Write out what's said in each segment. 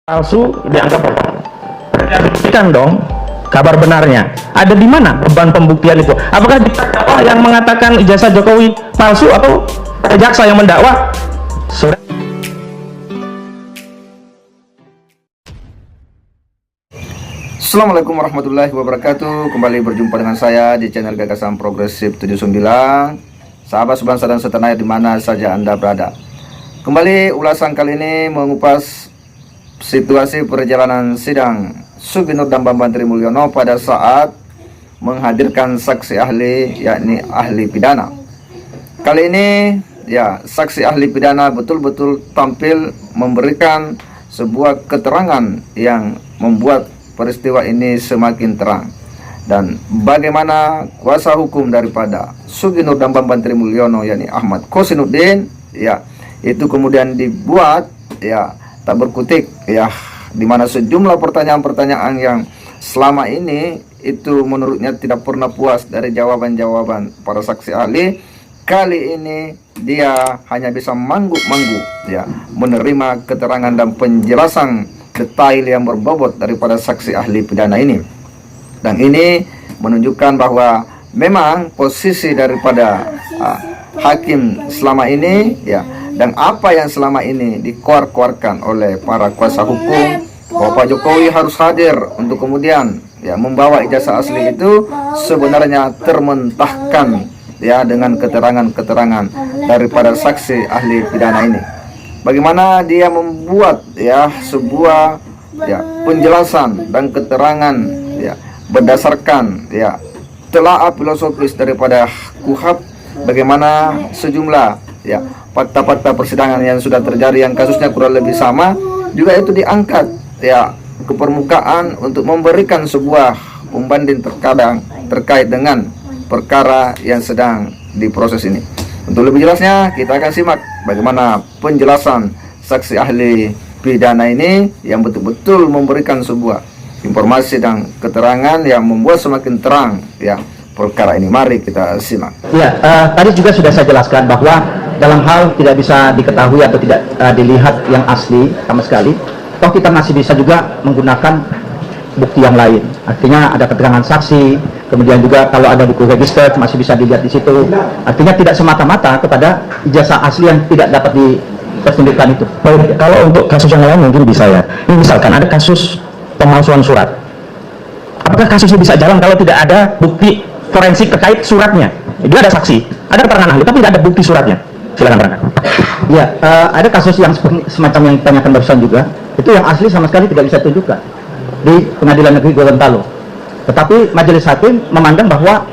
Palsu dianggap bohong. Buktikan dong kabar benarnya. Ada di mana beban pembuktian itu? Apakah di terdakwa yang mengatakan ijazah Jokowi palsu atau jaksa yang mendakwa? Sudah. Assalamualaikum warahmatullahi wabarakatuh. Kembali berjumpa dengan saya di channel Gagasan Progresif 79. Sahabat sebangsa dan setanah di mana saja Anda berada. Kembali ulasan kali ini mengupas situasi perjalanan sidang Sugi Nur dan Bambang Trimulyono pada saat menghadirkan saksi ahli, yakni ahli pidana. Kali ini ya, saksi ahli pidana betul-betul tampil memberikan sebuah keterangan yang membuat peristiwa ini semakin terang. Dan bagaimana kuasa hukum daripada Sugi Nur dan Bambang Trimulyono, yakni Ahmad Kosinuddin, ya, itu kemudian dibuat ya tak berkutik, ya, dimana sejumlah pertanyaan-pertanyaan yang selama ini itu menurutnya tidak pernah puas dari jawaban-jawaban para saksi ahli. Kali ini dia hanya bisa mangguk-mangguk, ya, menerima keterangan dan penjelasan detail yang berbobot daripada saksi ahli pidana ini. Dan ini menunjukkan bahwa memang posisi daripada hakim selama ini, ya, dan apa yang selama ini dikeluarkan oleh para kuasa hukum, bahwa Pak Jokowi harus hadir untuk kemudian ya membawa ijazah asli, itu sebenarnya termentahkan ya dengan keterangan-keterangan daripada saksi ahli pidana ini. Bagaimana dia membuat ya sebuah ya penjelasan dan keterangan ya berdasarkan ya telaah filosofis daripada KUHP, bagaimana sejumlah ya fakta-fakta persidangan yang sudah terjadi yang kasusnya kurang lebih sama juga itu diangkat ya ke permukaan untuk memberikan sebuah pembanding terkadang terkait dengan perkara yang sedang diproses ini. Untuk lebih jelasnya kita akan simak bagaimana penjelasan saksi ahli pidana ini yang betul-betul memberikan sebuah informasi dan keterangan yang membuat semakin terang ya perkara ini. Mari kita simak. Ya, tadi juga sudah saya jelaskan bahwa dalam hal tidak bisa diketahui atau tidak dilihat yang asli sama sekali, toh kita masih bisa juga menggunakan bukti yang lain. Artinya ada keterangan saksi, kemudian juga kalau ada buku register masih bisa dilihat di situ. Artinya tidak semata-mata kepada ijazah asli yang tidak dapat dipertunjukkan itu. Baik, kalau untuk kasus yang lain mungkin bisa ya. Ini misalkan ada kasus pemalsuan surat. Apakah kasusnya bisa jalan kalau tidak ada bukti forensik terkait suratnya? Dia ada saksi, ada keterangan ahli, tapi tidak ada bukti suratnya. Silakan terangkan. Ya, ada kasus yang semacam yang ditanyakan barusan juga, itu yang asli sama sekali tidak bisa ditunjukkan di Pengadilan Negeri Gorontalo. Tetapi majelis hakim memandang bahwa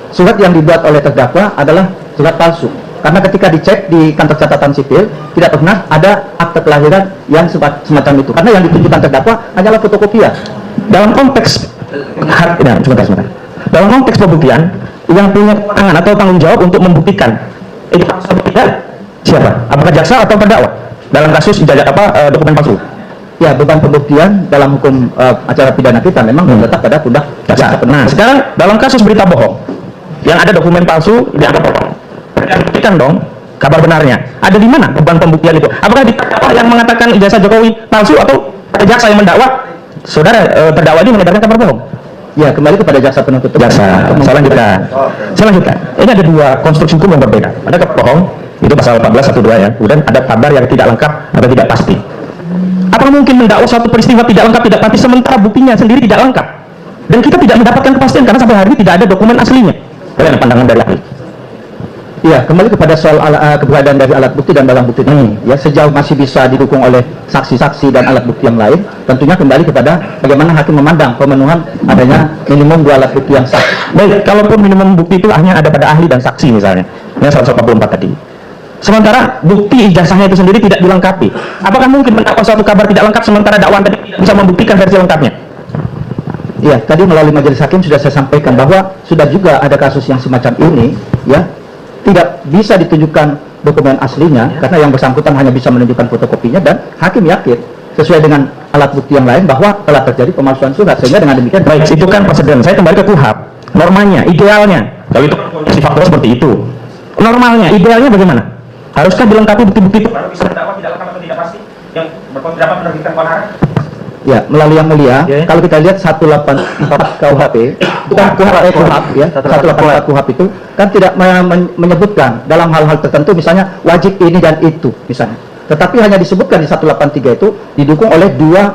surat yang dibuat oleh terdakwa adalah surat palsu, karena ketika dicek di kantor catatan sipil tidak pernah ada akte kelahiran yang semacam itu, karena yang ditunjukkan terdakwa hanyalah fotokopian. Dalam konteks sebentar. Dalam konteks pembuktian, yang punya tangan atau tanggung jawab untuk membuktikan itu palsu atau tidak siapa? Apakah jaksa atau terdakwa dalam kasus ijazah dokumen palsu? Ya, beban pembuktian dalam hukum acara pidana kita memang terletak pada pundak jaksa. Nah, sekarang dalam kasus berita bohong yang ada dokumen palsu dianggap bohong. Buktikan dong kabar benarnya. Ada di mana beban pembuktian itu? Apakah di terdakwa yang mengatakan ijazah Jokowi palsu atau jaksa yang mendakwa? Saudara terdakwa ini menyebarkan kabar bohong. Ya, kembali kepada jaksa penuntut. Jaksa. Selanjutnya. Ini ada dua konstruksi hukum yang berbeda. Ada kabar bohong, itu pasal 1412 ya. Kemudian ada kabar yang tidak lengkap atau tidak pasti. Apakah mungkin mendakwa suatu peristiwa tidak lengkap, tidak pasti, sementara buktinya sendiri tidak lengkap? Dan kita tidak mendapatkan kepastian karena sampai hari ini tidak ada dokumen aslinya. Bagaimana pandangan dari ahli? Ya, kembali kepada soal keberadaan dari alat bukti dan barang bukti ini, ya, sejauh masih bisa didukung oleh saksi-saksi dan alat bukti yang lain, tentunya kembali kepada bagaimana hakim memandang pemenuhan adanya minimum 2 alat bukti yang sah. Baik, kalaupun minimum bukti itu hanya ada pada ahli dan saksi misalnya, yang 144 tadi. Sementara bukti ijazahnya itu sendiri tidak dilengkapi. Apakah mungkin mendakwa suatu kabar tidak lengkap sementara dakwaan tadi bisa membuktikan versi lengkapnya? Ya, tadi melalui majelis hakim sudah saya sampaikan bahwa sudah juga ada kasus yang semacam ini, ya, tidak bisa ditunjukkan dokumen aslinya karena yang bersangkutan hanya bisa menunjukkan fotokopinya, dan hakim yakin sesuai dengan alat bukti yang lain bahwa telah terjadi pemalsuan surat, sehingga dengan demikian baik, itu kan presiden. Saya kembali ke KUHP. Normanya, idealnya, kalau itu faktor seperti itu, normalnya, idealnya bagaimana? Haruskah dilengkapi bukti-bukti itu baru bisa mendakwa tidak lengkap atau tidak pasti yang dapat menerbitkan keonaran? Ya, melalui yang mulia, Ya. kalau kita lihat 184 KUHP, itu kan KUHP ya, 184 KUHP itu kan tidak menyebutkan dalam hal-hal tertentu, misalnya wajib ini dan itu, misalnya. Tetapi hanya disebutkan di 183 itu didukung oleh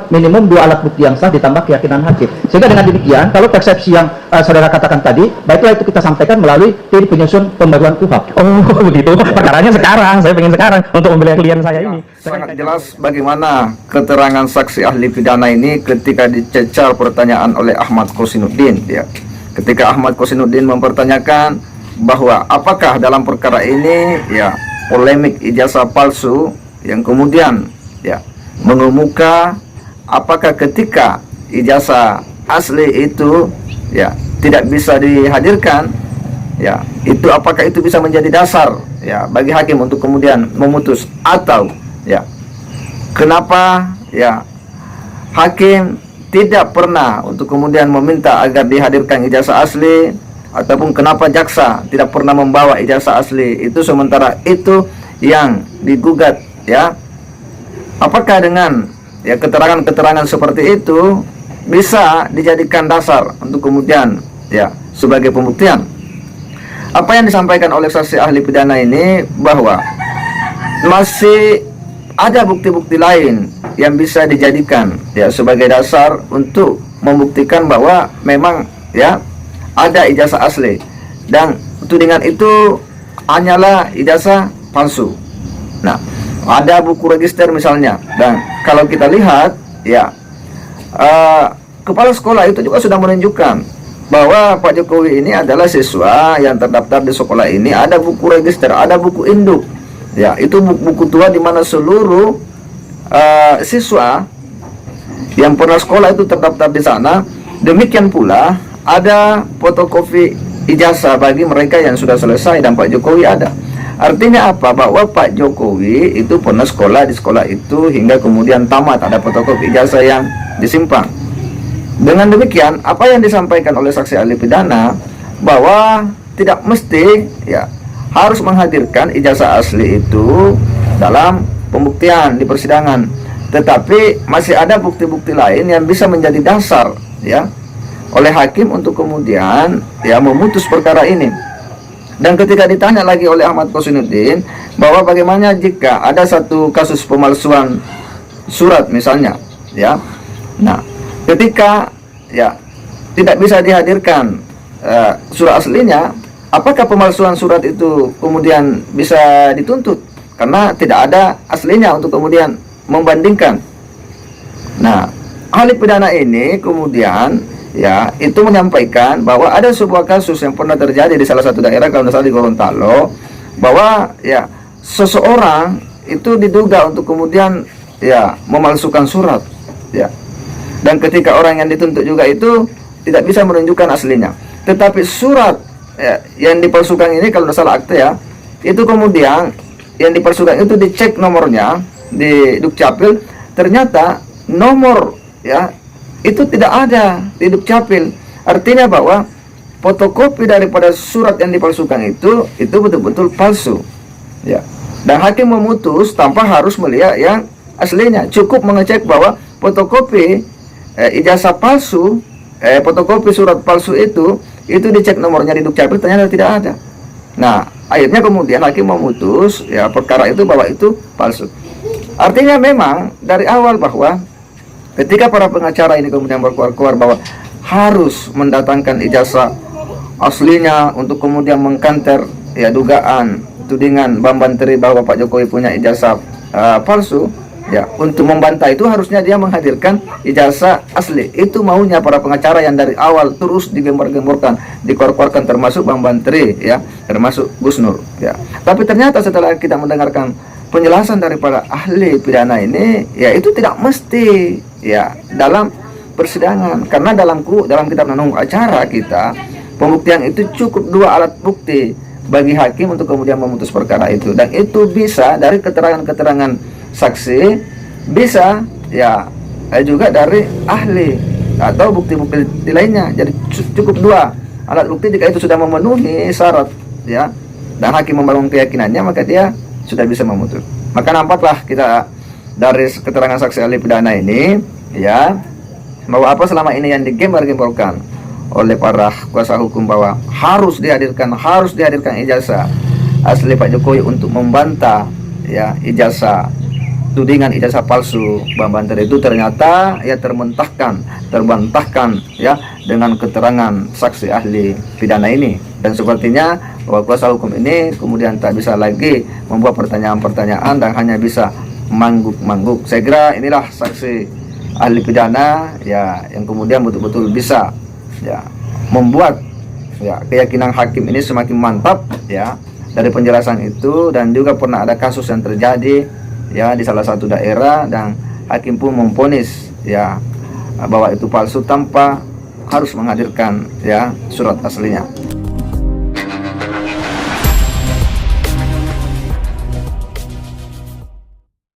minimum dua alat bukti yang sah ditambah keyakinan hakim. Sehingga dengan demikian, kalau persepsi yang saudara katakan tadi, baiklah itu kita sampaikan melalui tim penyusun pembaruan KUHP. Oh begitu, perkaranya sekarang, saya pengen sekarang untuk membela klien saya ini. Sangat jelas bagaimana keterangan saksi ahli pidana ini ketika dicecar pertanyaan oleh Ahmad Kosinuddin, ya. Ketika Ahmad Kosinuddin mempertanyakan bahwa apakah dalam perkara ini, ya, polemik ijazah palsu yang kemudian, ya, mengemuka, apakah ketika ijazah asli itu, ya, tidak bisa dihadirkan, ya, itu apakah itu bisa menjadi dasar, ya, bagi hakim untuk kemudian memutus, atau, ya, kenapa, ya, hakim tidak pernah untuk kemudian meminta agar dihadirkan ijazah asli, ataupun kenapa jaksa tidak pernah membawa ijazah asli itu, sementara itu yang digugat, ya. Apakah dengan, ya, keterangan-keterangan seperti itu bisa dijadikan dasar untuk kemudian, ya, sebagai pembuktian? Apa yang disampaikan oleh saksi ahli pidana ini bahwa masih ada bukti-bukti lain yang bisa dijadikan, ya, sebagai dasar untuk membuktikan bahwa memang, ya, ada ijazah asli, dan tudingan itu hanyalah ijazah palsu. Nah, ada buku register misalnya, dan kalau kita lihat, ya, kepala sekolah itu juga sudah menunjukkan bahwa Pak Jokowi ini adalah siswa yang terdaftar di sekolah ini, ada buku register, ada buku induk, ya, itu buku tua di mana seluruh siswa yang pernah sekolah itu terdaftar di sana. Demikian pula ada fotokopi ijazah bagi mereka yang sudah selesai, dan Pak Jokowi ada. Artinya apa? Bahwa Pak Jokowi itu pernah sekolah di sekolah itu hingga kemudian tamat, ada fotokopi ijazah yang disimpan. Dengan demikian, apa yang disampaikan oleh saksi ahli pidana bahwa tidak mesti, ya, harus menghadirkan ijazah asli itu dalam pembuktian di persidangan, tetapi masih ada bukti-bukti lain yang bisa menjadi dasar, ya, oleh hakim untuk kemudian, ya, memutus perkara ini. Dan ketika ditanya lagi oleh Ahmad Kosinuddin bahwa bagaimana jika ada satu kasus pemalsuan surat misalnya, ya, nah, ketika, ya, tidak bisa dihadirkan surat aslinya, apakah pemalsuan surat itu kemudian bisa dituntut karena tidak ada aslinya untuk kemudian membandingkan? Nah, ahli pidana ini kemudian, ya, itu menyampaikan bahwa ada sebuah kasus yang pernah terjadi di salah satu daerah, kalau tidak salah di Gorontalo, bahwa, ya, seseorang itu diduga untuk kemudian, ya, memalsukan surat, ya, dan ketika orang yang dituntut juga itu tidak bisa menunjukkan aslinya, tetapi surat, ya, yang dipalsukan ini, kalau tidak salah akte, ya, itu kemudian yang dipalsukan itu dicek nomornya di Dukcapil, ternyata nomor, ya, itu tidak ada di Dukcapil. Artinya bahwa fotokopi daripada surat yang dipalsukan itu betul-betul palsu, ya. Dan hakim memutus tanpa harus melihat yang aslinya, cukup mengecek bahwa fotokopi ijazah palsu, fotokopi surat palsu itu dicek nomornya di Dukcapil, ternyata tidak ada. Nah, akhirnya kemudian hakim memutus, ya, perkara itu bahwa itu palsu. Artinya memang dari awal bahwa ketika para pengacara ini kemudian berkeluar bahwa harus mendatangkan ijazah aslinya untuk kemudian mengkanter, ya, dugaan tudingan Bambanteri bahwa Pak Jokowi punya ijazah palsu, ya, untuk membantah itu harusnya dia menghadirkan ijazah asli. Itu maunya para pengacara yang dari awal terus digembar-gemborkan, dikeluarkan, termasuk Bambanteri, ya, termasuk Gus Nur, ya. Tapi ternyata setelah kita mendengarkan penjelasan daripada ahli pidana ini, ya, itu tidak mesti, ya, dalam persidangan, karena dalam kitab hukum acara kita, pembuktian itu cukup dua alat bukti bagi hakim untuk kemudian memutus perkara itu, dan itu bisa dari keterangan-keterangan saksi, bisa, ya, juga dari ahli atau bukti-bukti lainnya. Jadi cukup dua alat bukti jika itu sudah memenuhi syarat, ya, dan hakim membangun keyakinannya, maka dia sudah bisa memutus. Maka nampaklah kita dari keterangan saksi ahli pidana ini ya, bahwa apa selama ini yang digembar-gemborkan oleh para kuasa hukum bahwa harus dihadirkan ijazah asli Pak Jokowi untuk membantah ya ijazah tudingan ijazah palsu Bang Banter itu ternyata ya terbantahkan ya dengan keterangan saksi ahli pidana ini, dan sepertinya bahwa kuasa hukum ini kemudian tak bisa lagi membuat pertanyaan-pertanyaan dan hanya bisa mangguk-mangguk. Saya kira inilah saksi ahli pidana ya yang kemudian betul-betul bisa ya membuat ya keyakinan hakim ini semakin mantap ya dari penjelasan itu. Dan juga pernah ada kasus yang terjadi ya di salah satu daerah dan hakim pun memvonis ya bahwa itu palsu tanpa harus menghadirkan ya surat aslinya.